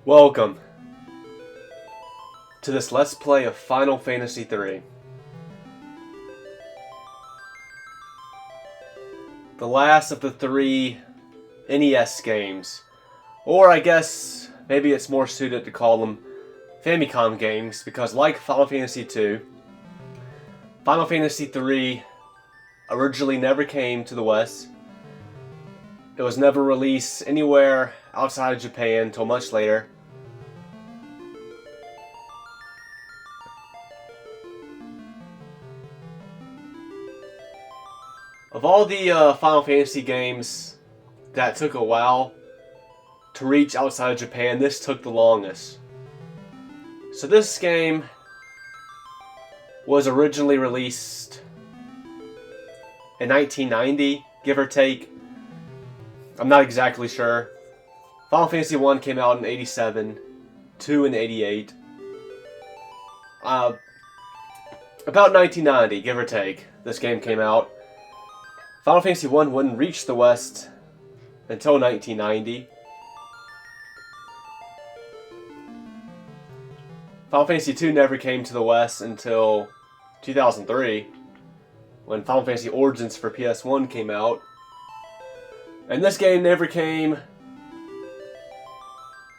Welcome to this Let's Play of Final Fantasy III. The last of the three NES games. Or I guess maybe it's more suited to call them Famicom games, because like Final Fantasy II, Final Fantasy III originally never came to the West. It was never released anywhere outside of Japan until much later. Of all the Final Fantasy games that took a while to reach outside of Japan, this took the longest. So this game was originally released in 1990, give or take. I'm not exactly sure. Final Fantasy 1 came out in 87, 2 in 88. About 1990, give or take, this game came out. Final Fantasy 1 wouldn't reach the West until 1990. Final Fantasy 2 never came to the West until 2003, when Final Fantasy Origins for PS1 came out. And this game never came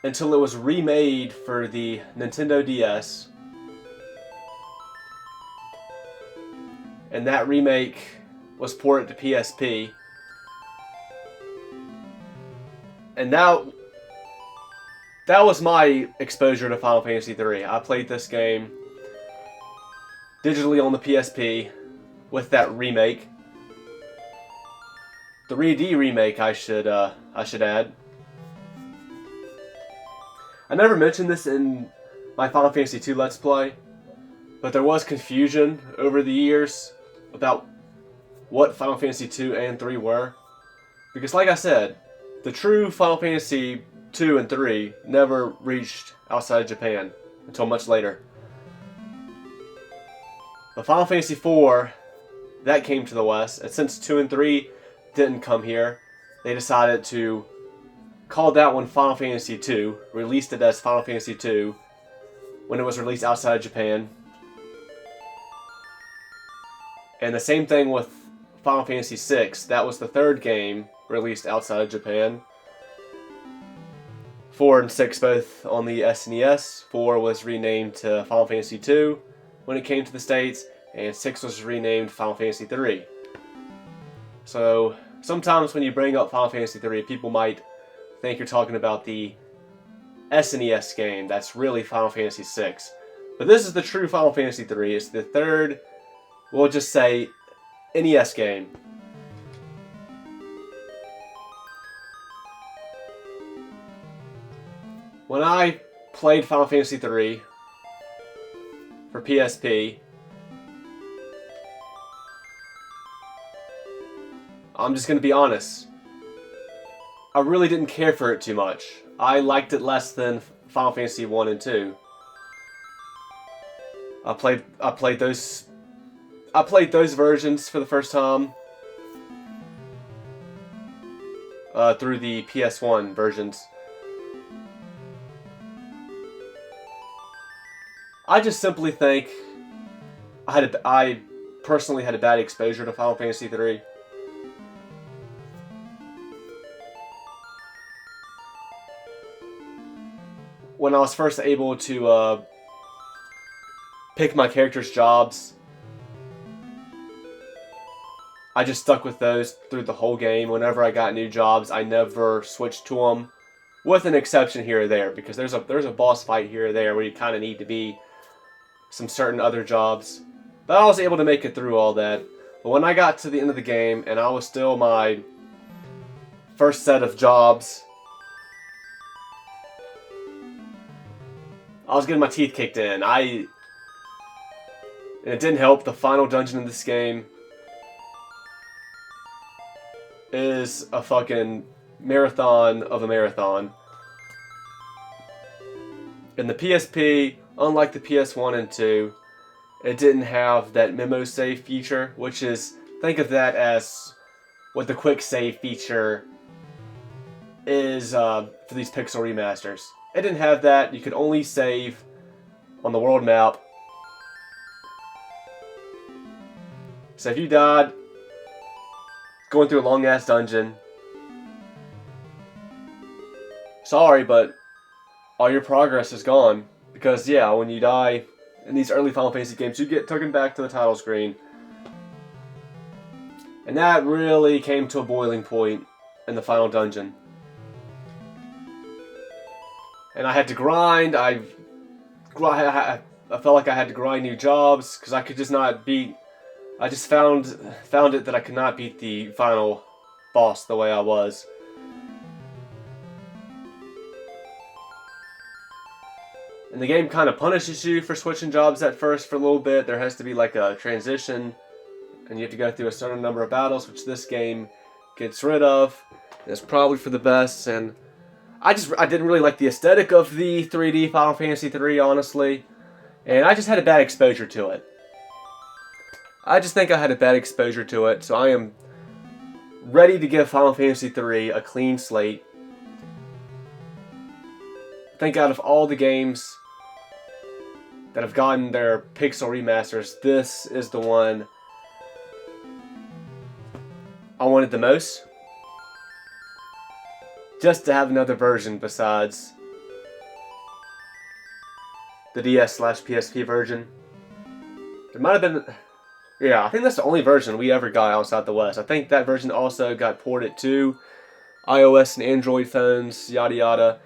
until it was remade for the Nintendo DS. And that remake was ported to PSP. And that was my exposure to Final Fantasy III. I played this game digitally on the PSP with that remake. The 3D remake, I should add. I never mentioned this in my Final Fantasy II Let's Play, but there was confusion over the years about what Final Fantasy 2 and 3 were. Because like I said, the true Final Fantasy 2 and 3 never reached outside Japan until much later. But Final Fantasy 4, that came to the West, and since 2 and 3 didn't come here, they decided to call that one Final Fantasy 2, released it as Final Fantasy 2 when it was released outside Japan. And the same thing with Final Fantasy 6, that was the third game released outside of Japan. 4 and 6 both on the SNES. 4 was renamed to Final Fantasy 2 when it came to the States, and 6 was renamed Final Fantasy 3. So sometimes when you bring up Final Fantasy 3, people might think you're talking about the SNES game that's really Final Fantasy 6. But this is the true Final Fantasy 3. It's the third, we'll just say, NES game. When I played Final Fantasy 3 for PSP, I'm just going to be honest, I really didn't care for it too much. I liked it less than Final Fantasy 1 and 2. I played those versions for the first time through the PS1 versions. I just simply think I personally had a bad exposure to Final Fantasy 3. When I was first able to pick my character's jobs, I just stuck with those through the whole game. Whenever I got new jobs, I never switched to them, with an exception here or there, because there's a boss fight here or there where you kind of need to be some certain other jobs. But I was able to make it through all that. But when I got to the end of the game and I was still my first set of jobs, I was getting my teeth kicked in. And it didn't help. The final dungeon in this game is a fucking marathon of a marathon. In the PSP, unlike the PS1 and 2, it didn't have that memo save feature, which is, think of that as what the quick save feature is for these Pixel Remasters. it didn't have that. You could only save on the world map. So if you died going through a long ass dungeon, sorry, but all your progress is gone. Because yeah, when you die in these early Final Fantasy games, you get taken back to the title screen. And that really came to a boiling point in the final dungeon. And I had to grind. I felt like I had to grind new jobs because I could just not beat. I just found it that I could not beat the final boss the way I was. And the game kind of punishes you for switching jobs at first for a little bit. There has to be like a transition, and you have to go through a certain number of battles, which this game gets rid of. And it's probably for the best. And I didn't really like the aesthetic of the 3D Final Fantasy 3, honestly. And I just had a bad exposure to it. I just think I had a bad exposure to it, so I am ready to give Final Fantasy 3 a clean slate. I think out of all the games that have gotten their Pixel Remasters, this is the one I wanted the most. Just to have another version besides the DS/PSP version. There might have been... Yeah, I think that's the only version we ever got outside the West. I think that version also got ported to iOS and Android phones, yada yada.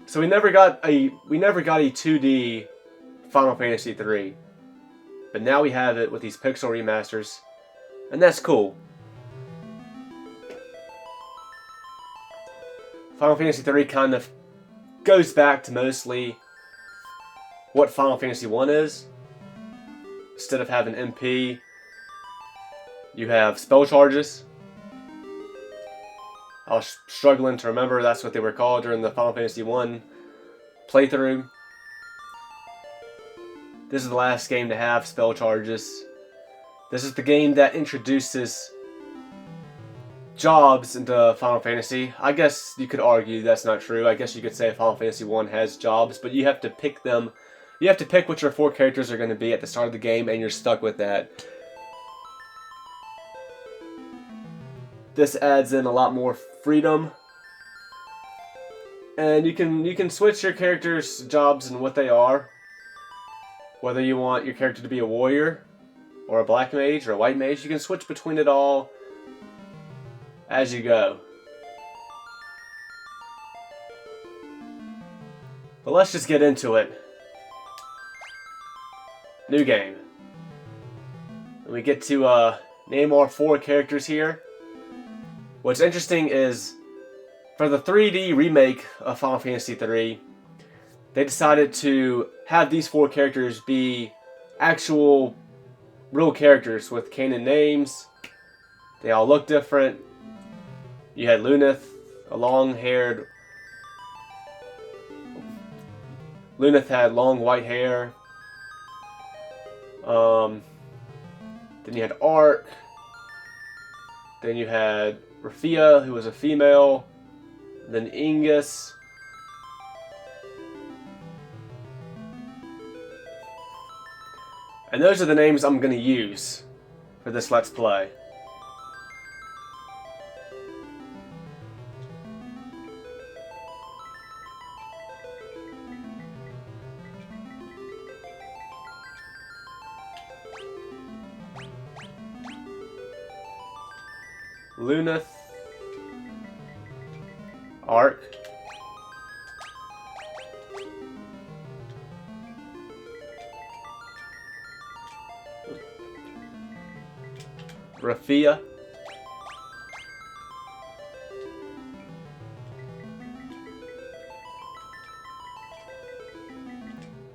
So we never got a 2D Final Fantasy 3. But now we have it with these Pixel Remasters, and that's cool. Final Fantasy 3 kind of goes back to mostly what Final Fantasy 1 is. Instead of having MP, you have spell charges. I was struggling to remember that's what they were called during the Final Fantasy 1 playthrough. This is the last game to have spell charges. This is the game that introduces jobs into Final Fantasy. I guess you could argue that's not true. I guess you could say Final Fantasy 1 has jobs, but you have to pick them. You have to pick what your 4 characters are going to be at the start of the game, and you're stuck with that. This adds in a lot more freedom. And you can switch your characters' jobs and what they are. Whether you want your character to be a warrior, or a black mage, or a white mage, you can switch between it all as you go. But let's just get into it. New game. And we get to name our 4 characters here. What's interesting is, for the 3D remake of Final Fantasy 3, they decided to have these 4 characters be actual, real characters with canon names. They all look different. You had Luneth, a long-haired... Luneth had long white hair. Then you had Ark. Then you had Rafia, who was a female. Then Ingus. And those are the names I'm going to use for this Let's Play. Luneth, Ark, Rafia,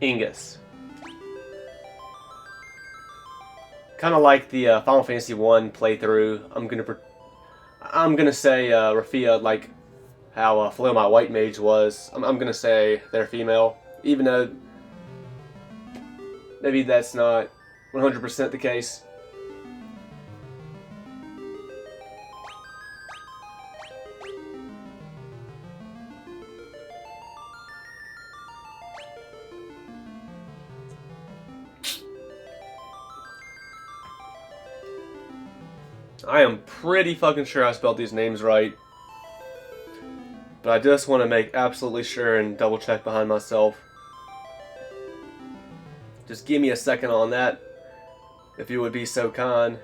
Ingus. Kind of like the Final Fantasy 1 playthrough. I'm gonna say Rafia, like how Flail My White Mage was. I'm gonna say they're female, even though maybe that's not 100% the case. I am pretty fucking sure I spelled these names right. But I just want to make absolutely sure and double check behind myself. Just give me a second on that, if you would be so kind.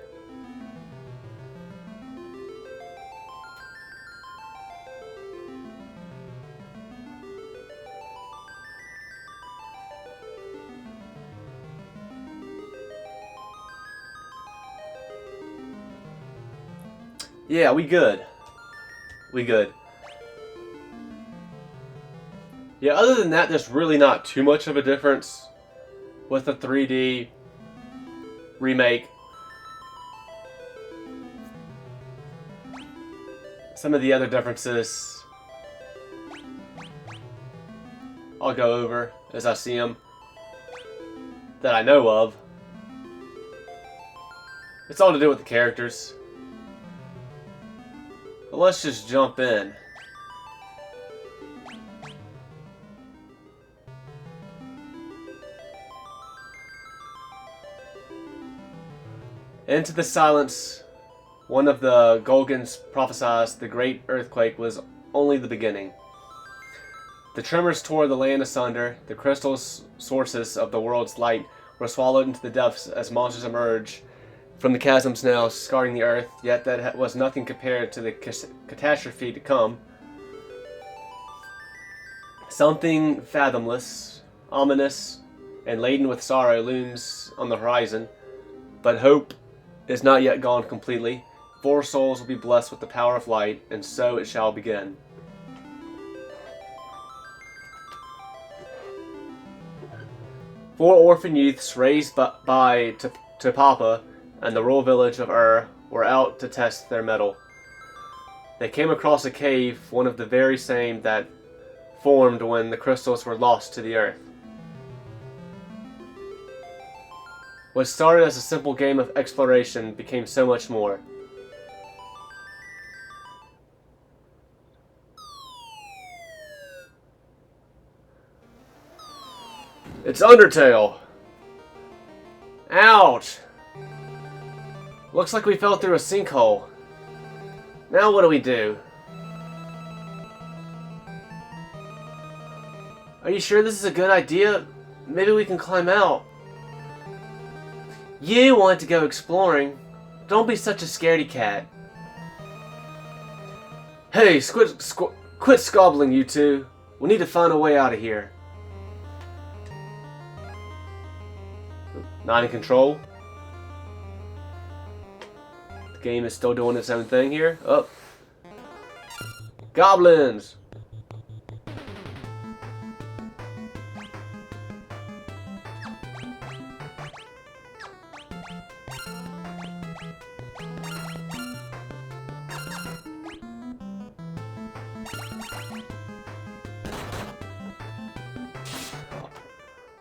Yeah, we good. We good. Yeah, other than that, there's really not too much of a difference with the 3D remake. Some of the other differences I'll go over as I see them that I know of. It's all to do with the characters. But let's just jump in. Into the silence, one of the Golgans prophesies the great earthquake was only the beginning. The tremors tore the land asunder, the crystal sources of the world's light were swallowed into the depths as monsters emerged from the chasms now scarring the earth, yet that was nothing compared to the catastrophe to come. Something fathomless, ominous, and laden with sorrow looms on the horizon, but hope is not yet gone completely. 4 souls will be blessed with the power of light, and so it shall begin. Four orphan youths raised by Papa and the rural village of were out to test their mettle. They came across a cave, one of the very same that formed when the crystals were lost to the earth. What started as a simple game of exploration became so much more. It's Undertale! Ouch! Looks like we fell through a sinkhole. Now what do we do? Are you sure this is a good idea? Maybe we can climb out. You want to go exploring. Don't be such a scaredy cat. Hey, quit squabbling, you two. We need to find a way out of here. Not in control. The game is still doing its own thing here. Oh. Goblins!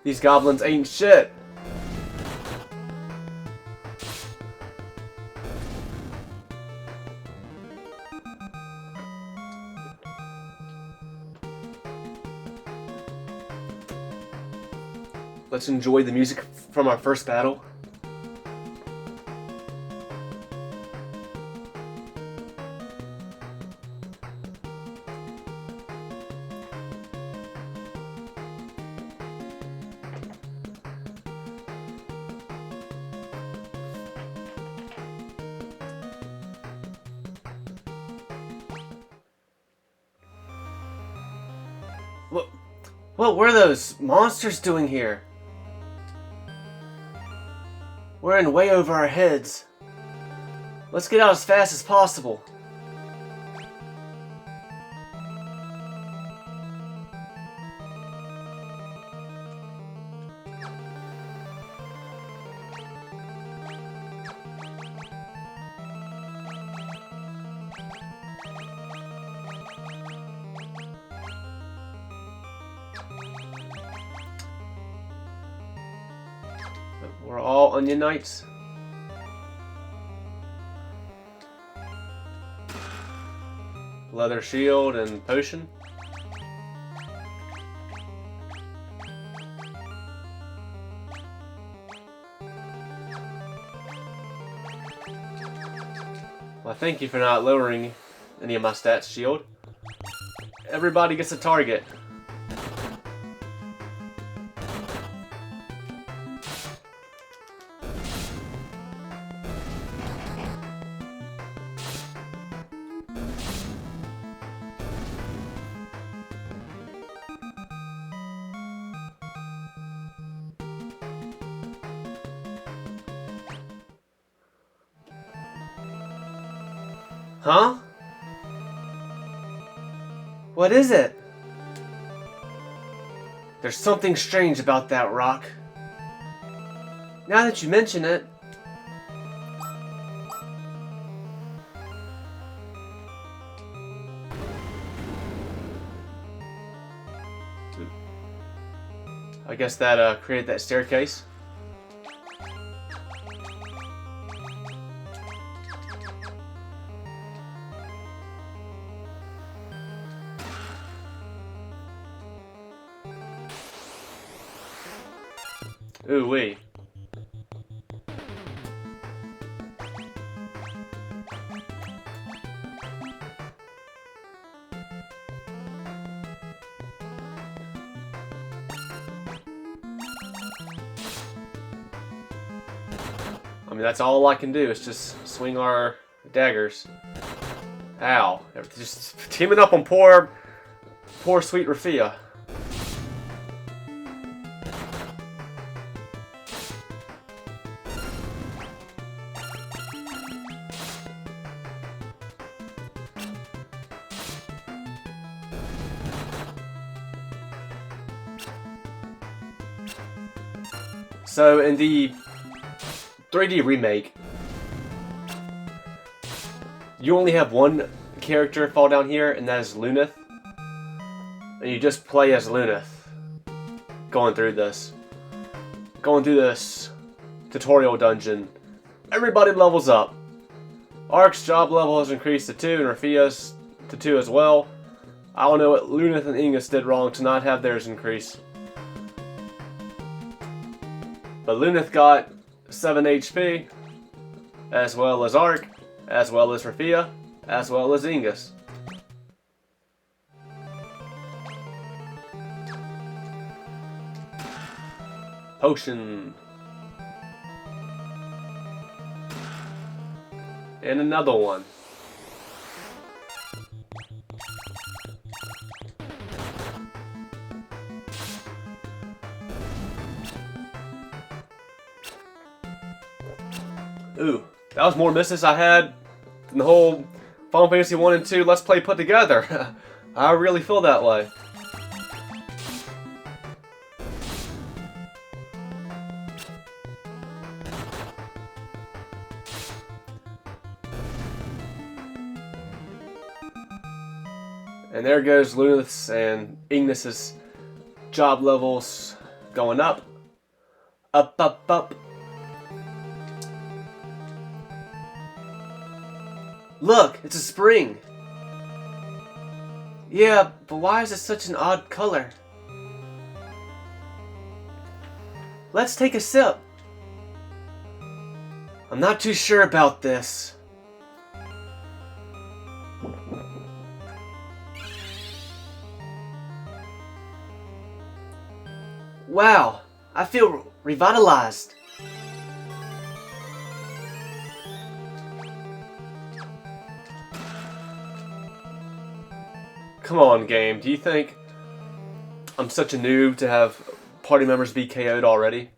These goblins ain't shit. Let's enjoy the music from our first battle. What were those monsters doing here? We're in way over our heads. Let's get out as fast as possible. We're all Onion Knights. Leather shield and potion. Well, thank you for not lowering any of my stats, Shield. Everybody gets a target. Huh? What is it? There's something strange about that rock. Now that you mention it. I guess that created that staircase. Ooh wee. I mean, that's all I can do is just swing our daggers. Ow. Just teaming up on poor sweet Rafia. So in the 3D remake, you only have one character fall down here, and that is Luneth. And you just play as Luneth, going through this tutorial dungeon. Everybody levels up. Ark's job level has increased to 2, and Rafia's to 2 as well. I don't know what Luneth and Ingus did wrong to not have theirs increase. But Luneth got 7 HP, as well as Ark, as well as Rafia, as well as Ingus. Potion. And another one. Ooh, that was more misses I had than the whole Final Fantasy 1 and 2 Let's Play put together. I really feel that way. And there goes Luneth's and Ignis's job levels going up. Up, up, up. Look, it's a spring. Yeah, but why is it such an odd color? Let's take a sip. I'm not too sure about this. Wow, I feel revitalized. Come on, game. Do you think I'm such a noob to have party members be KO'd already?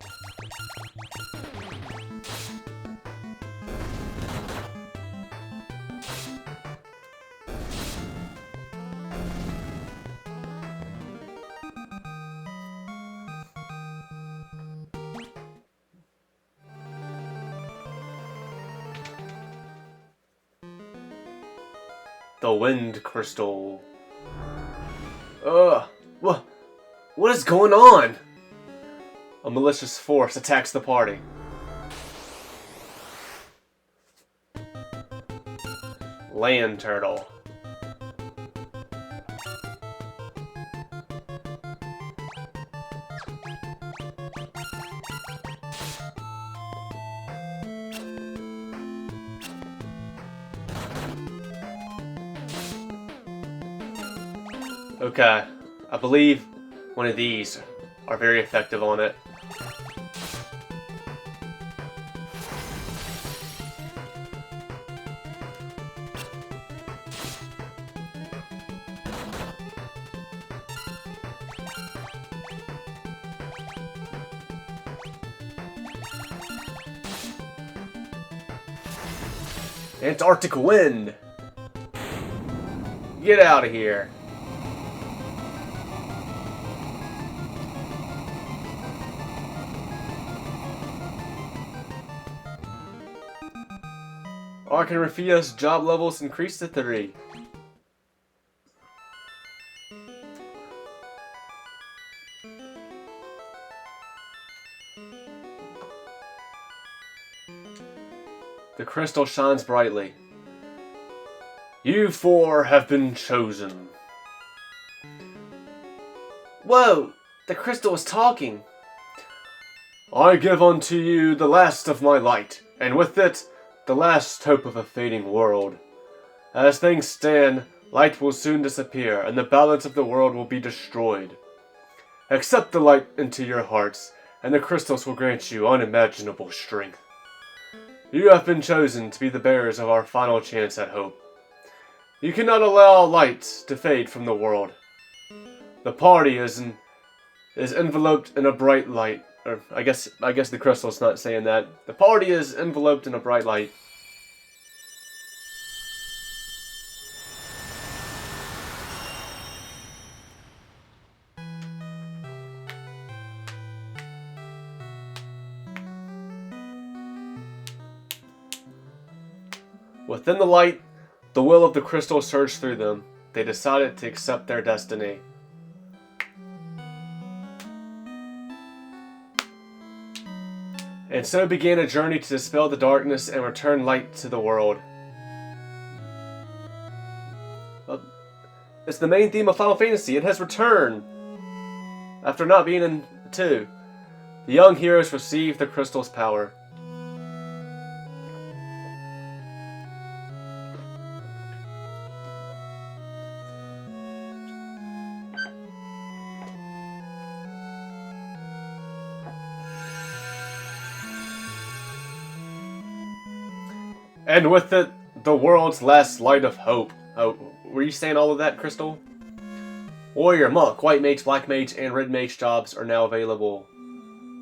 The wind crystal. What is going on? A malicious force attacks the party. Land turtle. Okay, I believe one of these are very effective on it. Antarctic wind! Get out of here! Ark and Rafia's job levels increased to 3. The crystal shines brightly. You 4 have been chosen. Whoa! The crystal is talking. I give unto you the last of my light, and with it, the last hope of a fading world. As things stand, light will soon disappear, and the balance of the world will be destroyed. Accept the light into your hearts, and the crystals will grant you unimaginable strength. You have been chosen to be the bearers of our final chance at hope. You cannot allow light to fade from the world. The party is enveloped in a bright light. Or I guess the crystal's not saying that. The party is enveloped in a bright light. Within the light, the will of the crystal surged through them. They decided to accept their destiny. And so began a journey to dispel the darkness and return light to the world. It's the main theme of Final Fantasy. It has returned. After not being in 2, the young heroes receive the crystal's power. And with it, the world's last light of hope. Oh, were you saying all of that, Crystal? Warrior, Monk, White Mage, Black Mage, and Red Mage jobs are now available.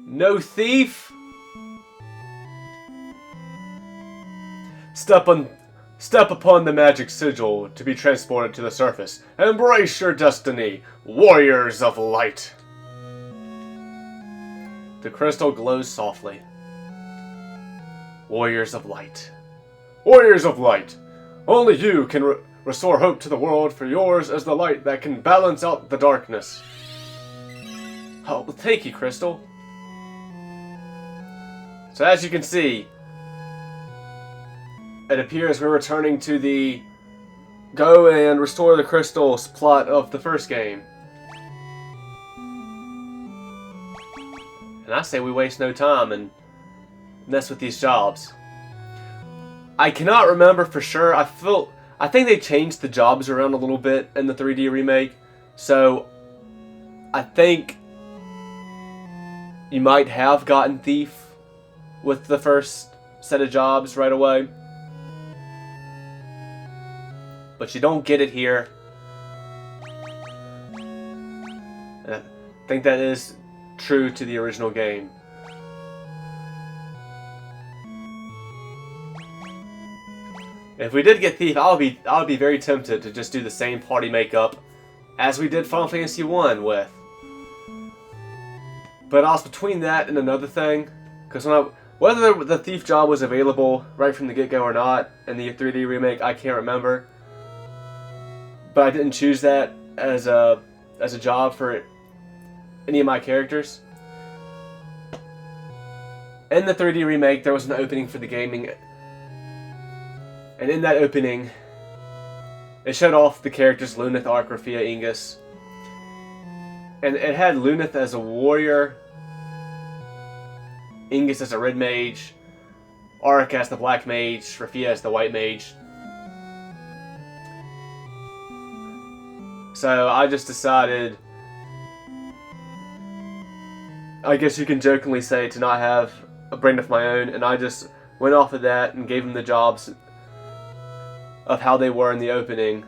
No thief? Step upon the magic sigil to be transported to the surface. Embrace your destiny, Warriors of Light. The crystal glows softly. Warriors of Light. Warriors of Light! Only you can restore hope to the world, for yours is the light that can balance out the darkness. Oh, well, thank you, Crystal. So as you can see, it appears we're returning to the go and restore the crystals plot of the first game. And I say we waste no time and mess with these jobs. I cannot remember for sure. I think they changed the jobs around a little bit in the 3D remake. So I think you might have gotten Thief with the first set of jobs right away. But you don't get it here. And I think that is true to the original game. If we did get Thief, I would be very tempted to just do the same party makeup as we did Final Fantasy 1 with. But I was between that and another thing, because whether the Thief job was available right from the get-go or not in the 3D remake, I can't remember. But I didn't choose that as a job for any of my characters. In the 3D remake, there was an opening for the gaming. And in that opening, it showed off the characters Luneth, Ark, Rafia, Ingus. And it had Luneth as a warrior, Ingus as a red mage, Ark as the black mage, Rafia as the white mage. So I just decided, I guess you can jokingly say, to not have a brain of my own, and I just went off of that and gave them the jobs of how they were in the opening.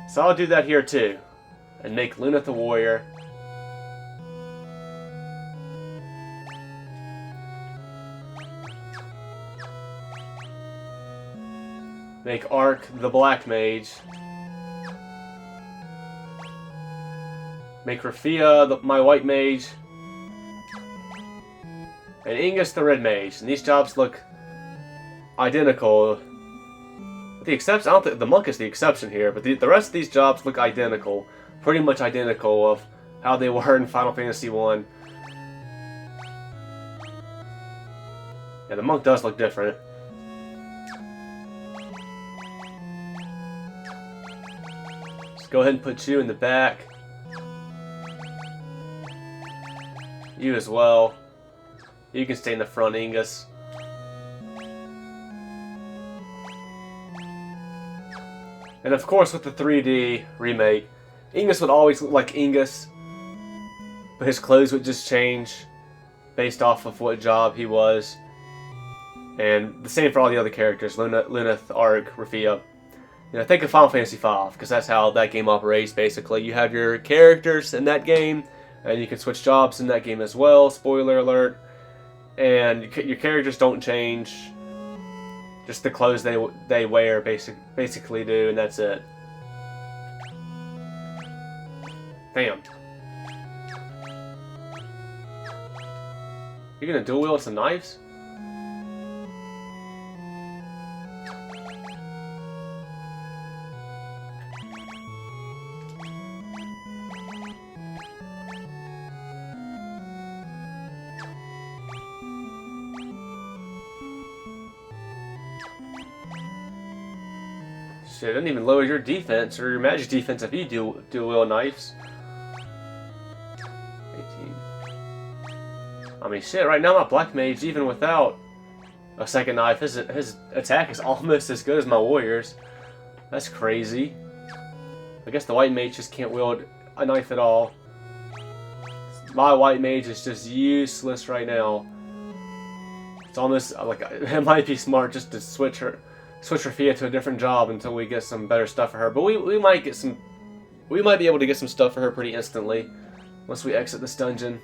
So I'll do that here too, and make Luneth the warrior. Make Ark the black mage. Make Rafia my white mage. And Ingus the red mage. And these jobs look identical. With the exception, I don't think the monk is the exception here, but the rest of these jobs look identical. Pretty much identical of how they were in Final Fantasy 1. Yeah, the monk does look different. Just go ahead and put you in the back. You as well. You can stay in the front, Ingus. And of course, with the 3D remake, Ingus would always look like Ingus, but his clothes would just change based off of what job he was. And the same for all the other characters, Luneth, Ark, Rafia. You know, think of Final Fantasy V, because that's how that game operates, basically. You have your characters in that game, and you can switch jobs in that game as well, spoiler alert. And your characters don't change. Just the clothes they wear basically do, and that's it. Damn. You're gonna dual wield some knives? Shit, it doesn't even lower your defense or your magic defense if you dual wield knives. 18. I mean, shit, right now my black mage, even without a second knife, his attack is almost as good as my warrior's. That's crazy. I guess the white mage just can't wield a knife at all. My white mage is just useless right now. It's almost like it might be smart just to switch Rafia to a different job until we get some better stuff for her. But we might be able to get some stuff for her pretty instantly once we exit this dungeon.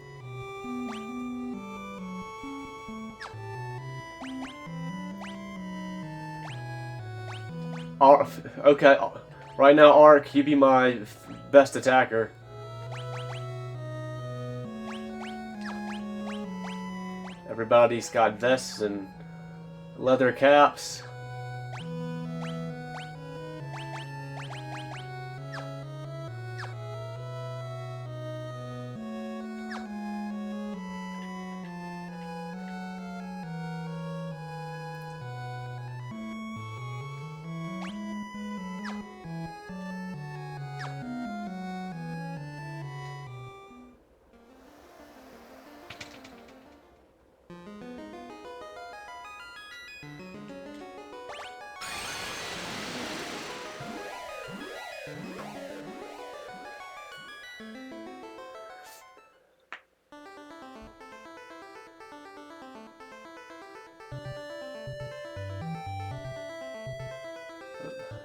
Okay, right now, Ark, you be my best attacker. Everybody's got vests and leather caps.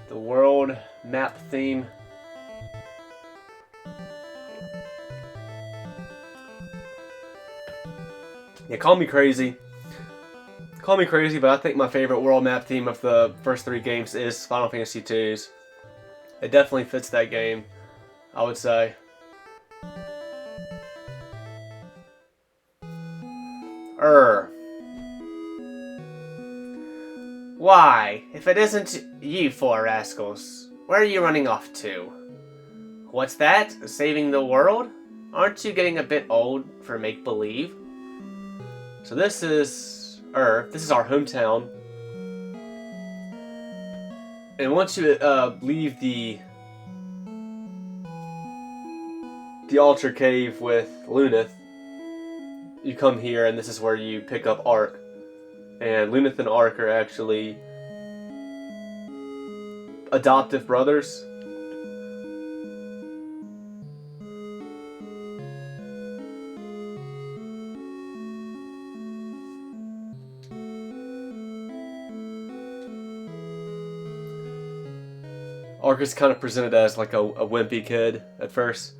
The world map theme. Yeah, call me crazy. Call me crazy, but I think my favorite world map theme of the first 3 games is Final Fantasy II's. It definitely fits that game, I would say. Why? If it isn't you 4 rascals, where are you running off to? What's that? Saving the world? Aren't you getting a bit old for make-believe? So this is this is our hometown. And once you leave the altar cave with Luneth, you come here, and this is where you pick up Ark. And Luneth and Ark are actually adoptive brothers. Arcus kind of presented as like a wimpy kid at first.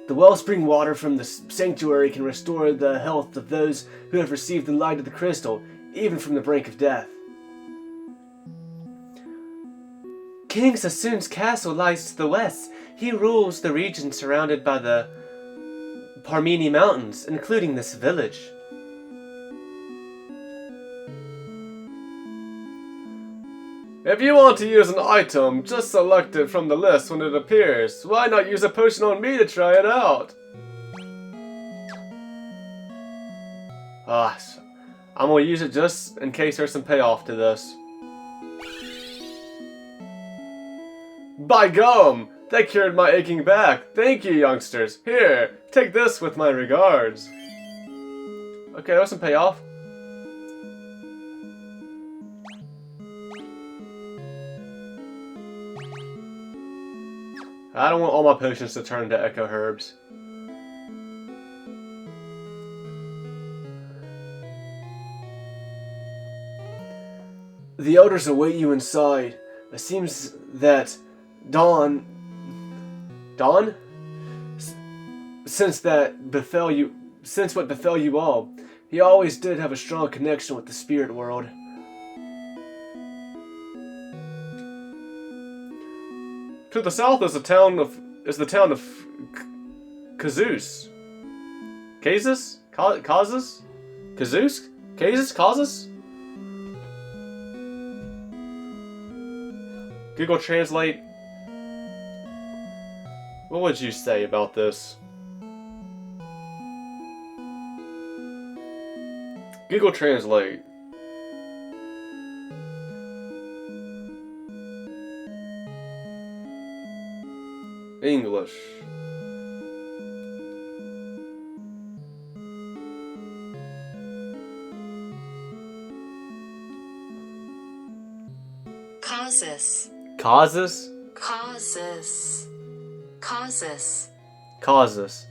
The wellspring water from the sanctuary can restore the health of those who have received the light of the crystal, even from the brink of death. King Sassoon's castle lies to the west. He rules the region surrounded by the Parmeni Mountains, including this village. If you want to use an item, just select it from the list when it appears. Why not use a potion on me to try it out? I'm gonna use it just in case there's some payoff to this. By gum! That cured my aching back. Thank you, youngsters. Here, take this with my regards. Okay, there's some payoff. I don't want all my potions to turn into echo herbs. The elders await you inside. It seems that Dawn? Since what befell you all, he always did have a strong connection with the spirit world. To the south is the town of Kazus. Kazus? Kazus? Kazus? Kazus? Kazus? Google Translate. What would you say about this? Google Translate. English. Causes. Causes? Causes. Causes. Causes.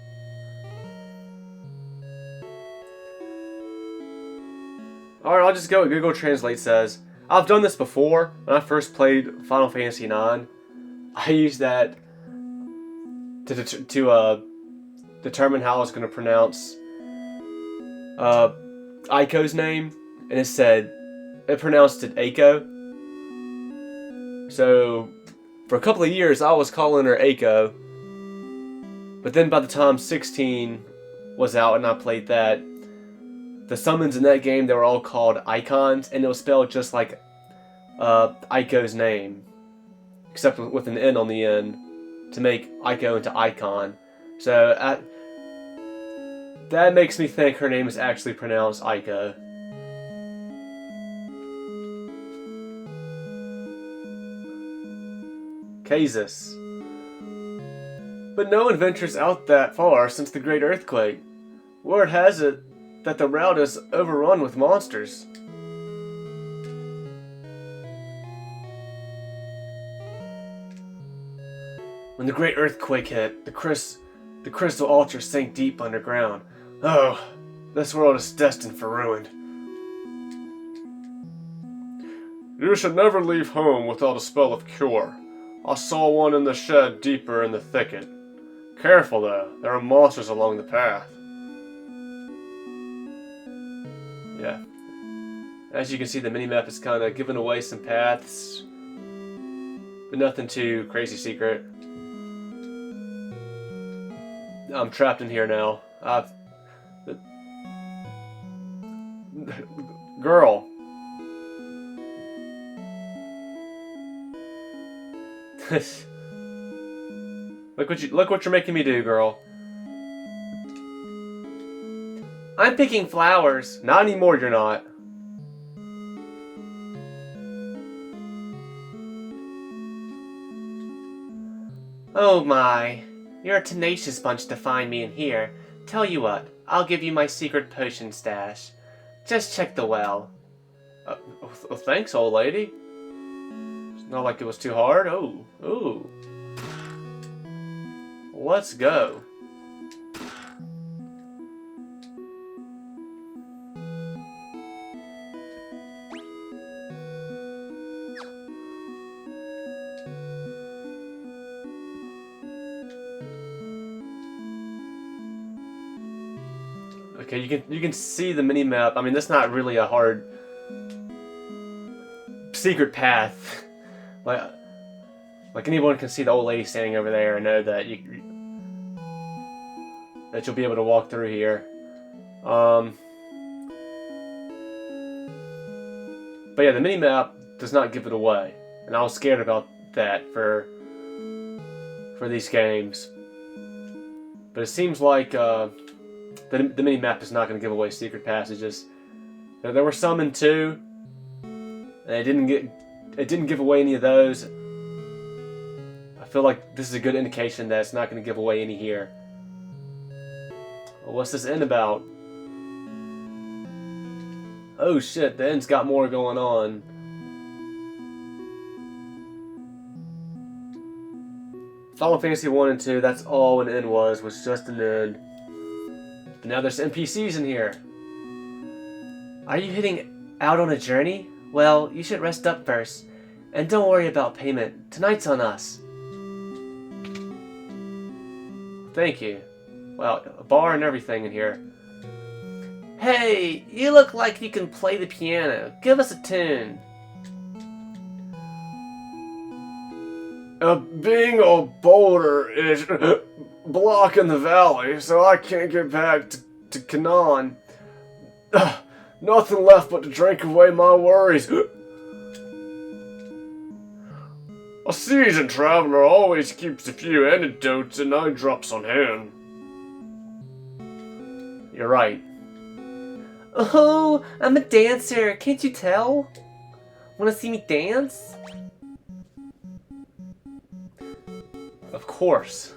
Alright, I'll just go what Google Translate says. I've done this before. When I first played Final Fantasy IX, I used that to determine how I was going to pronounce Aiko's name, and it pronounced it Aiko. So for a couple of years I was calling her Aiko, but then by the time 16 was out and I played that, the summons in that game, they were all called icons, and it was spelled just like Aiko's name, except with an N on the end, to make Aiko into icon. So that makes me think her name is actually pronounced Aiko. Kazus. But no one ventures out that far since the Great Earthquake. Word has it that the route is overrun with monsters. When the Great Earthquake hit, the crystal altar sank deep underground. Oh, this world is destined for ruin. You should never leave home without a spell of cure. I saw one in the shed deeper in the thicket. Careful though, there are monsters along the path. Yeah. As you can see, the minimap is kind of giving away some paths, but nothing too crazy secret. I'm trapped in here now. Girl. Look what you're making me do, girl. I'm picking flowers. Not anymore, you're not. Oh my. You're a tenacious bunch to find me in here. Tell you what, I'll give you my secret potion stash. Just check the well. Thanks, old lady. It's not like it was too hard. Oh, ooh. Let's go. Okay, you can see the mini map. I mean, that's not really a hard secret path. like anyone can see the old lady standing over there and know that you'll be able to walk through here. But yeah, the mini map does not give it away, and I was scared about that for these games. But it seems like the mini map is not going to give away secret passages. There were some in 2, and it didn't give away any of those. I feel like this is a good indication that it's not going to give away any here. Well, what's this end about? Oh shit, the end's got more going on. Final Fantasy 1 and 2, that's all an end was just an end. But now there's NPCs in here. Are you heading out on a journey? Well, you should rest up first. And don't worry about payment. Tonight's on us. Thank you. Well, a bar and everything in here. Hey, you look like you can play the piano. Give us a tune. Being a boulder is blocking the valley, so I can't get back to Canaan. Nothing left but to drink away my worries. A seasoned traveler always keeps a few antidotes and eye drops on hand. You're right. Oh, I'm a dancer. Can't you tell? Wanna see me dance? Of course.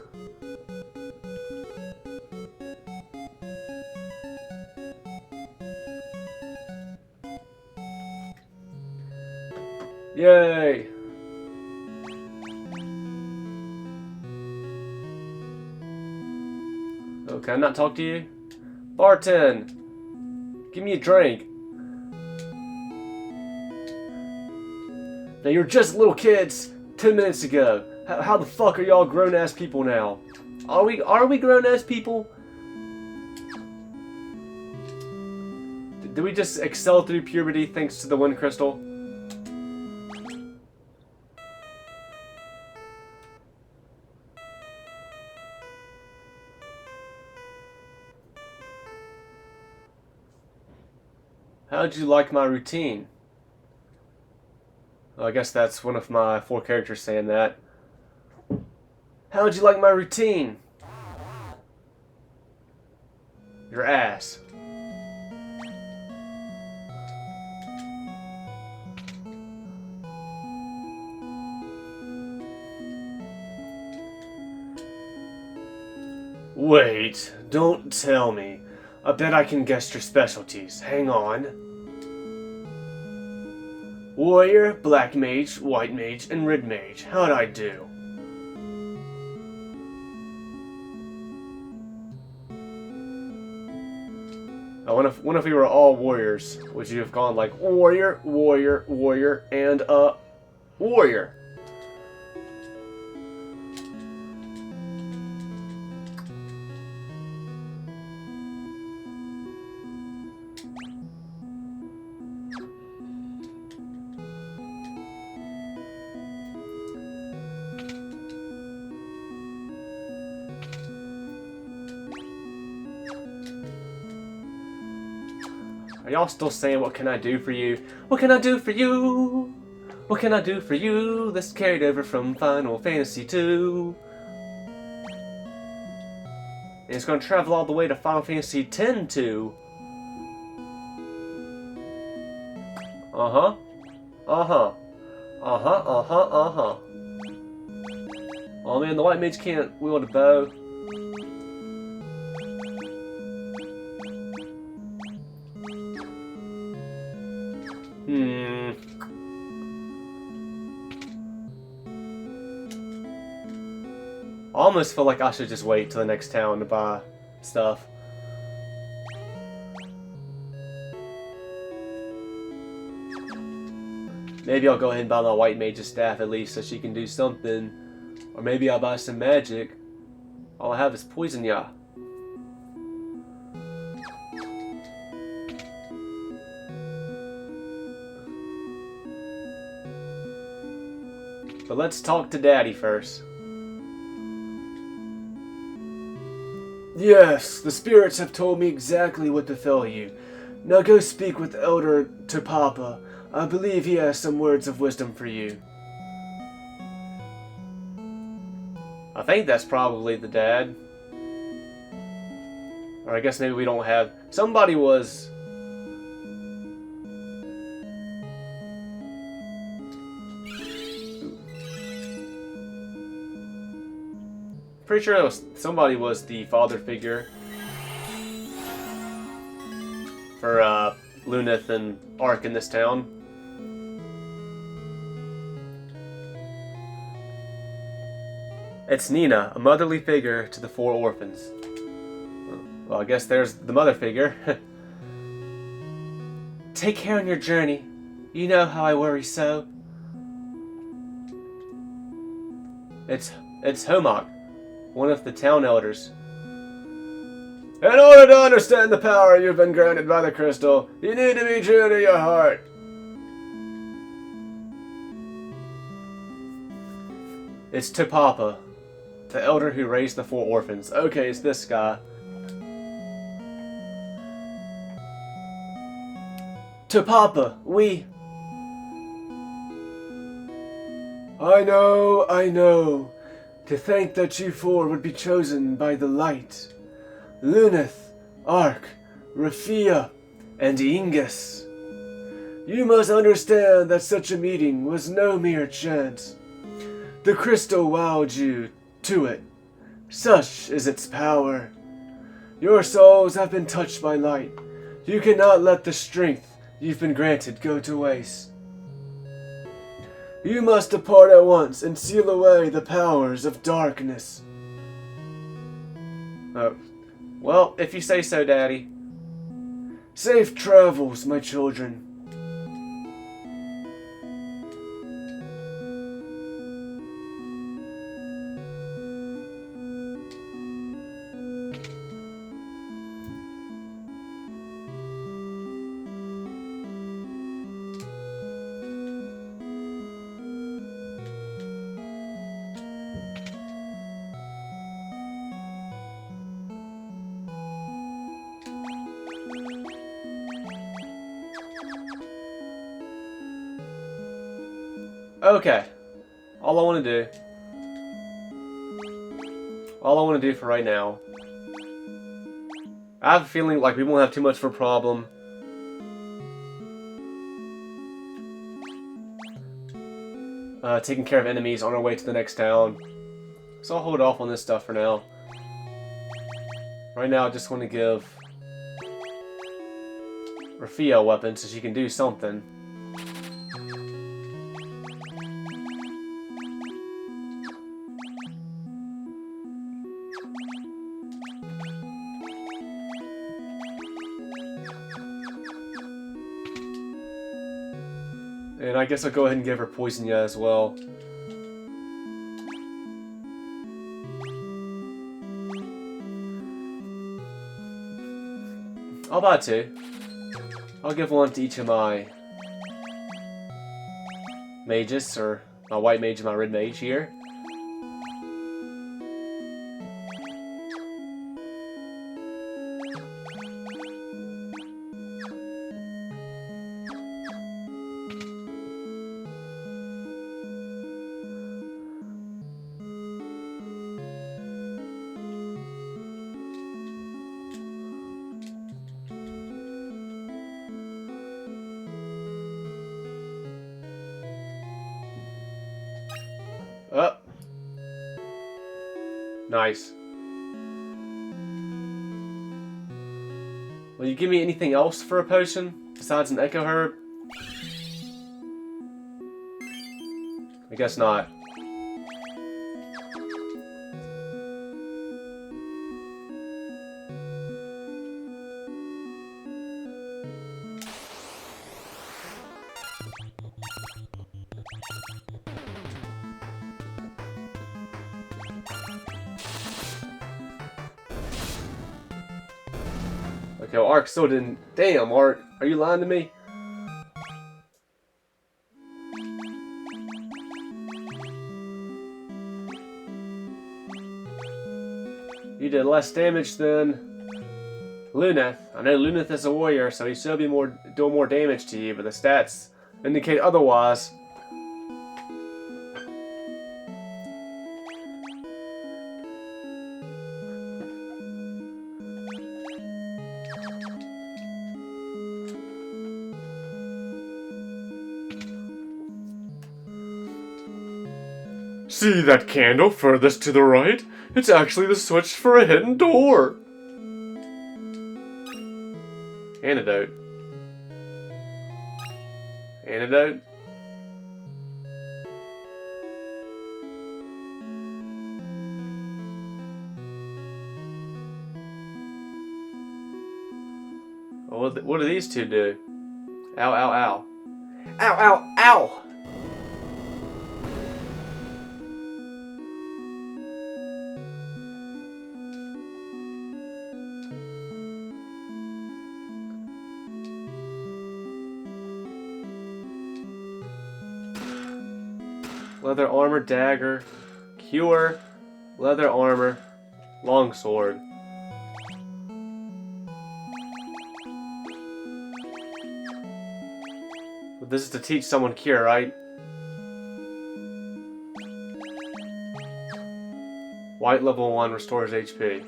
Yay! Oh, can I not talk to you? Bartend! Give me a drink. Now you're just little kids 10 minutes ago. How the fuck are y'all grown-ass people now? Are we grown-ass people? Did we just excel through puberty thanks to the wind crystal? How'd you like my routine? Well, I guess that's one of my 4 characters saying that. How'd you like my routine? Your ass. Wait, don't tell me. I bet I can guess your specialties. Hang on. Warrior, Black Mage, White Mage, and Red Mage. How'd I do? What if we were all warriors? Would you have gone like warrior, warrior, warrior, and warrior? Are y'all still saying, what can I do for you? What can I do for you? What can I do for you? This carried over from Final Fantasy 2. And it's going to travel all the way to Final Fantasy 10 too. Uh-huh. Uh-huh. Uh-huh, uh-huh, uh-huh. Oh man, the White Mage can't wield a bow. I almost feel like I should just wait till the next town to buy stuff. Maybe I'll go ahead and buy my White Mage's staff at least so she can do something. Or maybe I'll buy some magic. All I have is poison ya. But let's talk to Daddy first. Yes, the spirits have told me exactly what befell you. Now go speak with Elder Topapa. I believe he has some words of wisdom for you. I think that's probably the dad. Or I guess maybe we don't have... Somebody was... Pretty sure somebody was the father figure for Luneth and Ark in this town. It's Nina, a motherly figure to the 4 orphans. Well, I guess there's the mother figure. Take care on your journey. You know how I worry so. It's Homok, one of the town elders. In order to understand the power you've been granted by the crystal, you need to be true to your heart. It's Topapa, the elder who raised the 4 orphans. Okay, it's this guy. Topapa, we... I know. To think that you 4 would be chosen by the light. Luneth, Ark, Rafia, and Ingus. You must understand that such a meeting was no mere chance. The crystal wowed you to it. Such is its power. Your souls have been touched by light. You cannot let the strength you've been granted go to waste. You must depart at once and seal away the powers of darkness. Oh, well, if you say so, Daddy. Safe travels, my children. Okay, all I want to do for right now, I have a feeling like we won't have too much of a problem taking care of enemies on our way to the next town. So I'll hold off on this stuff for now. Right now I just want to give Rafia a weapon so she can do something. And I guess I'll go ahead and give her Poisonia as well. I'll buy 2. I'll give 1 to each of my mages, or my white mage and my red mage here. Oh. Nice. Will you give me anything else for a potion besides an Echo Herb? I guess not. Okay, well, Ark still didn't... Damn, Ark. Are you lying to me? You did less damage than Luneth. I know Luneth is a warrior, so he should be doing more damage to you, but the stats indicate otherwise. See that candle furthest to the right? It's actually the switch for a hidden door. Antidote. Antidote? What do these two do? Ow, ow, ow. Ow, ow, ow! Leather armor, dagger, cure, leather armor, longsword. But this is to teach someone cure, right? White level 1 restores HP.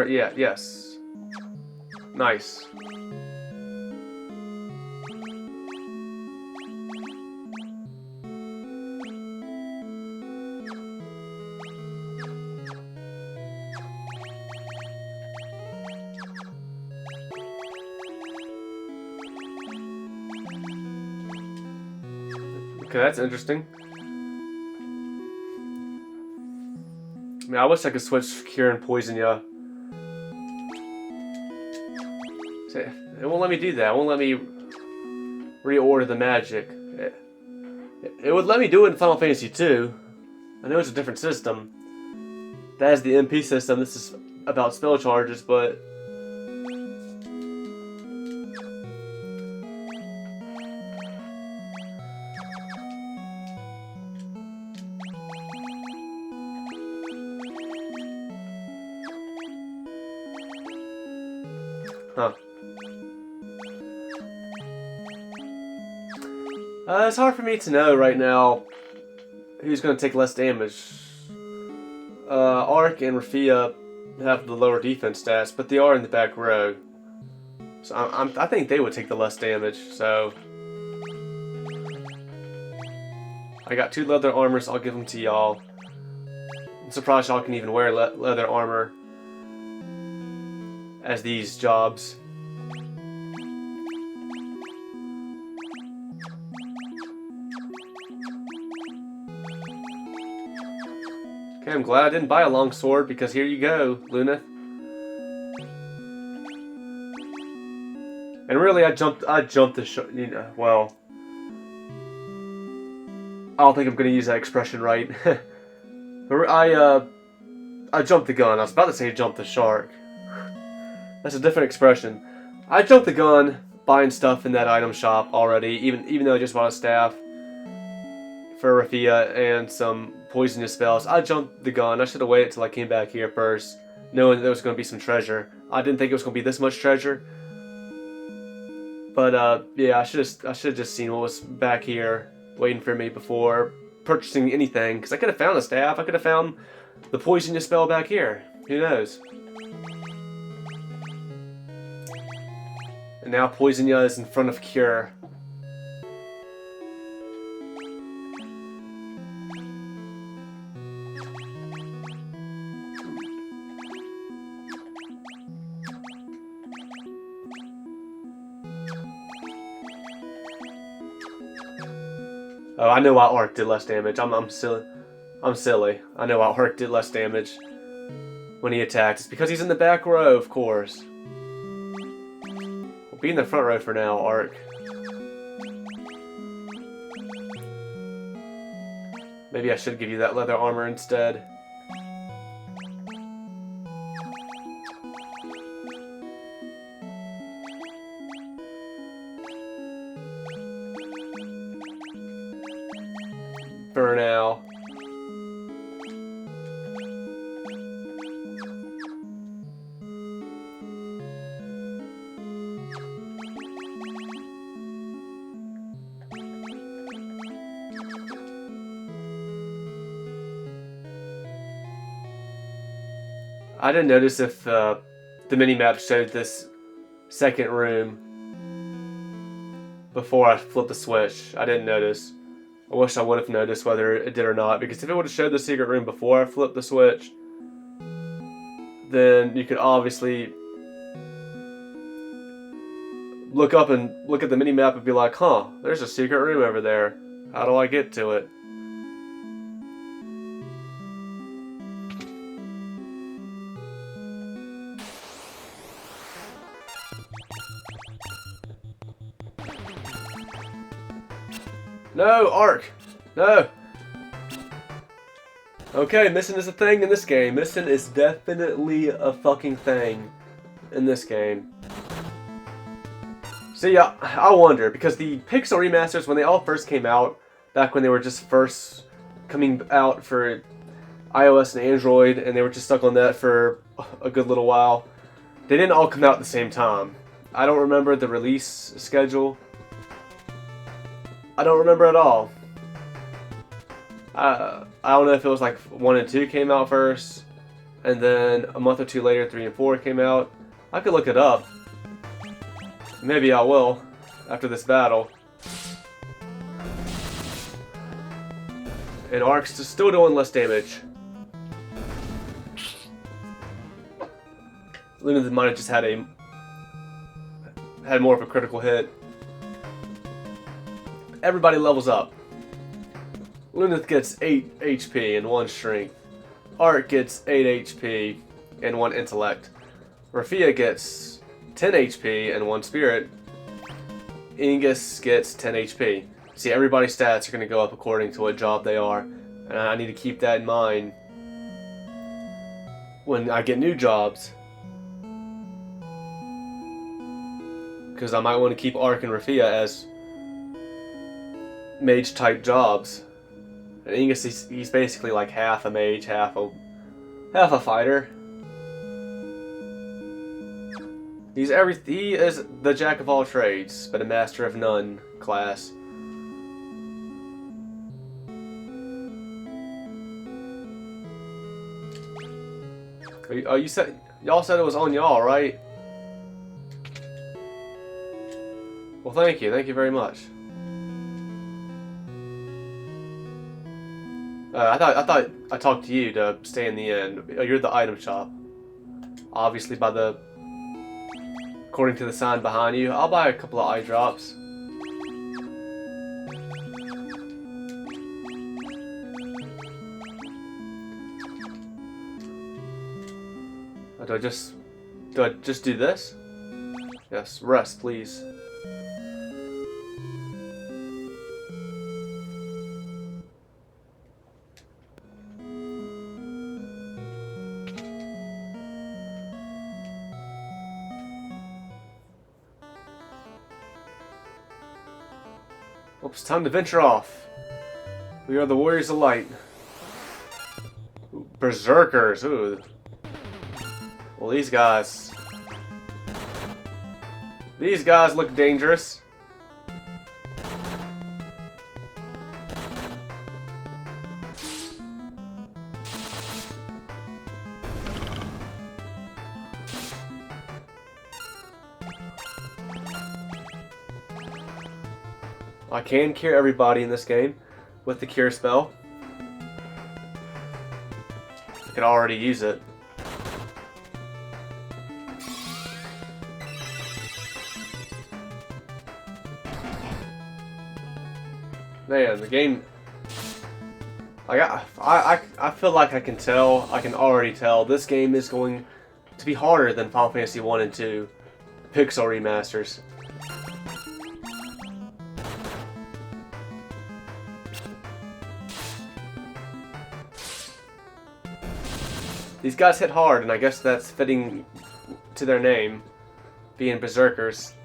Yeah, yes. Nice. Okay, that's interesting. I mean, I wish I could switch Cure and Poison ya. It won't let me do that. It won't let me reorder the magic. It would let me do it in Final Fantasy II. I know it's a different system. That is the MP system. This is about spell charges, but... Huh. It's hard for me to know right now who's going to take less damage. Ark and Rafia have the lower defense stats, but they are in the back row. So I think they would take the less damage, so... I got 2 leather armors, I'll give them to y'all. I'm surprised y'all can even wear leather armor as these jobs. Okay, I'm glad I didn't buy a long sword because here you go, Luna. And really, I jumped the well, I don't think I'm gonna use that expression right. I jumped the gun. I was about to say jump the shark. That's a different expression. I jumped the gun buying stuff in that item shop already, even though I just bought a staff for Rafia and some poisonous spells. I jumped the gun. I should have waited till I came back here first, knowing that there was going to be some treasure. I didn't think it was going to be this much treasure. But yeah, I should have just seen what was back here waiting for me before purchasing anything. Because I could have found a staff. I could have found the poisonous spell back here. Who knows? And now Poisonia is in front of Cure. Oh, I know why Arc did less damage. I'm silly. I'm silly. I know why Arc did less damage when he attacked. It's because he's in the back row, of course. We'll be in the front row for now, Arc. Maybe I should give you that leather armor instead. For now. I didn't notice if the mini-map showed this second room before I flipped the switch. I didn't notice. I wish I would have noticed whether it did or not, because if it would have showed the secret room before I flipped the switch, then you could obviously look up and look at the mini-map and be like, huh, there's a secret room over there. How do I get to it? No, Ark! No! Okay, missing is a thing in this game. Missing is definitely a fucking thing in this game. See, I wonder, because the Pixel Remasters, when they all first came out, back when they were just first coming out for iOS and Android, and they were just stuck on that for a good little while, they didn't all come out at the same time. I don't remember the release schedule. I don't remember at all. I don't know if it was like 1 and 2 came out first, and then a month or two later 3 and 4 came out. I could look it up. Maybe I will after this battle. And Ark's still doing less damage. Luna might have just had more of a critical hit. Everybody levels up. Luneth gets 8 HP and 1 strength. Ark gets 8 HP and 1 intellect. Rafia gets 10 HP and 1 spirit. Ingus gets 10 HP. See, everybody's stats are going to go up according to what job they are. And I need to keep that in mind when I get new jobs. Because I might want to keep Ark and Rafia as mage type jobs. And Ingus, he's basically like half a mage, half a fighter. He is the jack of all trades, but a master of none class. Y'all said it was on y'all, right? Well, thank you very much. I thought I talked to you to stay in the end. You're the item shop. Obviously, according to the sign behind you, I'll buy a couple of eye drops. Do I just do this? Yes, rest, please. It's time to venture off. We are the Warriors of Light. Ooh, Berserkers, ooh. Well, these guys look dangerous. I can cure everybody in this game with the cure spell. I can already use it. Man, the game. I feel like I can already tell this game is going to be harder than Final Fantasy 1 and 2 Pixel Remasters. These guys hit hard, and I guess that's fitting to their name, being Berserkers.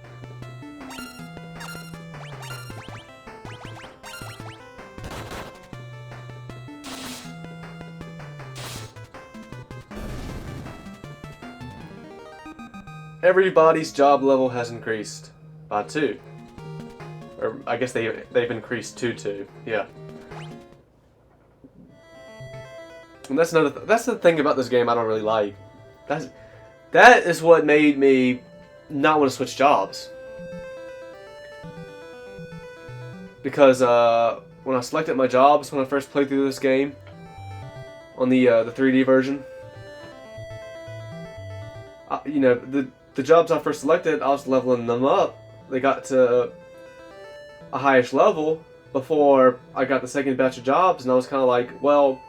Everybody's job level has increased by 2. Or I guess they've increased to 2. Yeah. And that's the thing about this game I don't really like. That is what made me not want to switch jobs. Because when I selected my jobs when I first played through this game on the 3D version, you know, the jobs I first selected, I was leveling them up. They got to a highish level before I got the second batch of jobs, and I was kind of like, well,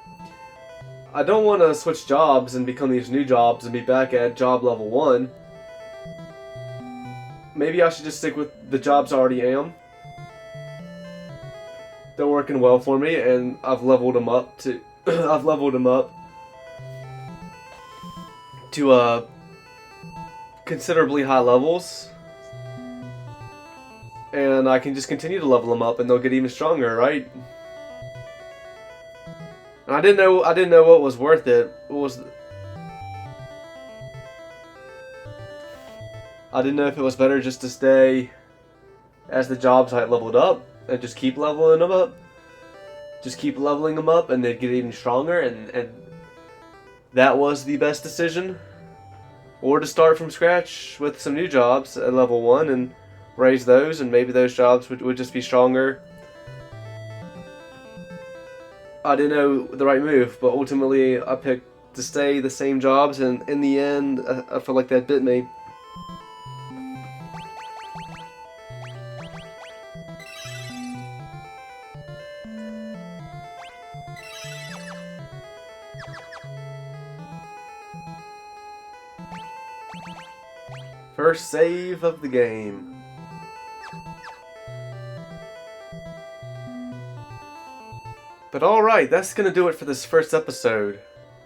I don't want to switch jobs and become these new jobs and be back at job level 1. Maybe I should just stick with the jobs I already am. They're working well for me, and I've leveled them up to I've leveled them up to considerably high levels, and I can just continue to level them up, and they'll get even stronger, right? And I didn't know what was worth it. I didn't know if it was better just to stay as the jobs I leveled up and just keep leveling them up. Just keep leveling them up and they'd get even stronger, and that was the best decision. Or to start from scratch with some new jobs at level 1 and raise those, and maybe those jobs would just be stronger. I didn't know the right move, but ultimately I picked to stay the same jobs, and in the end I feel like that bit me. First save of the game. But alright, that's gonna do it for this first episode.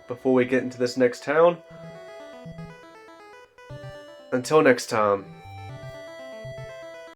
Before we get into this next town. Until next time.